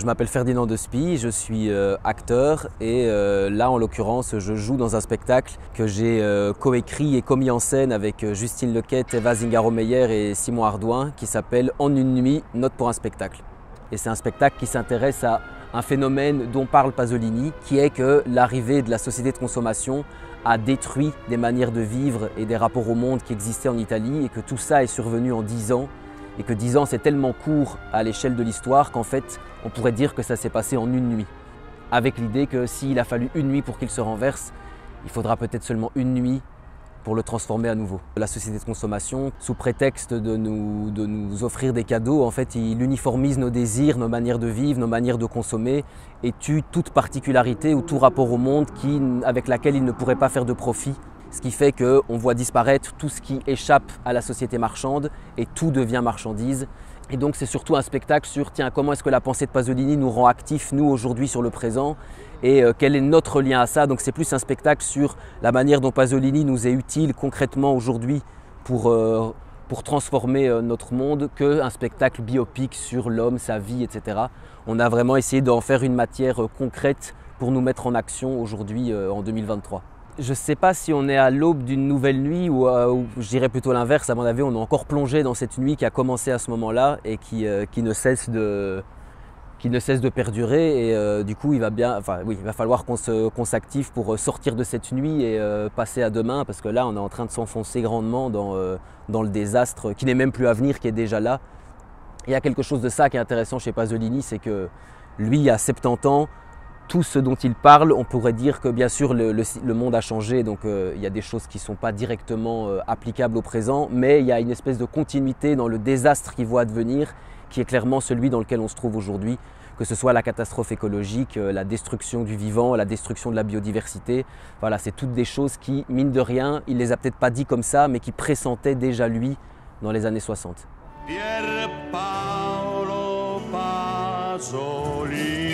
Je m'appelle Ferdinand Despy, je suis acteur et là en l'occurrence je joue dans un spectacle que j'ai coécrit et commis en scène avec Justine Lequette, Eva Zingaro-Meyer et Simon Ardouin qui s'appelle En une nuit, note pour un spectacle. Et c'est un spectacle qui s'intéresse à un phénomène dont parle Pasolini qui est que l'arrivée de la société de consommation a détruit des manières de vivre et des rapports au monde qui existaient en Italie et que tout ça est survenu en 10 ans. Et que 10 ans c'est tellement court à l'échelle de l'histoire qu'en fait on pourrait dire que ça s'est passé en une nuit. Avec l'idée que s'il a fallu une nuit pour qu'il se renverse, il faudra peut-être seulement une nuit pour le transformer à nouveau. La société de consommation, sous prétexte de nous offrir des cadeaux, en fait il uniformise nos désirs, nos manières de vivre, nos manières de consommer et tue toute particularité ou tout rapport au monde avec laquelle il ne pourrait pas faire de profit. Ce qui fait qu'on voit disparaître tout ce qui échappe à la société marchande et tout devient marchandise. Et donc c'est surtout un spectacle sur tiens, comment est-ce que la pensée de Pasolini nous rend actifs, nous aujourd'hui sur le présent et quel est notre lien à ça. Donc c'est plus un spectacle sur la manière dont Pasolini nous est utile concrètement aujourd'hui pour transformer notre monde qu'un spectacle biopique sur l'homme, sa vie, etc. On a vraiment essayé d'en faire une matière concrète pour nous mettre en action aujourd'hui en 2023. Je ne sais pas si on est à l'aube d'une nouvelle nuit ou je dirais plutôt l'inverse. À mon avis, on est encore plongé dans cette nuit qui a commencé à ce moment-là et qui ne cesse de perdurer. Et du coup, il va falloir qu'on s'active pour sortir de cette nuit et passer à demain parce que là, on est en train de s'enfoncer grandement dans le désastre qui n'est même plus à venir, qui est déjà là. Il y a quelque chose de ça qui est intéressant chez Pasolini, c'est que lui, à 70 ans, tout ce dont il parle, on pourrait dire que bien sûr le monde a changé, donc il y a des choses qui ne sont pas directement applicables au présent, mais il y a une espèce de continuité dans le désastre qu'il voit advenir, qui est clairement celui dans lequel on se trouve aujourd'hui, que ce soit la catastrophe écologique, la destruction du vivant, la destruction de la biodiversité. Voilà, c'est toutes des choses qui, mine de rien, il ne les a peut-être pas dit comme ça, mais qui pressentaient déjà lui dans les années 60. Pier Paolo Pasolini.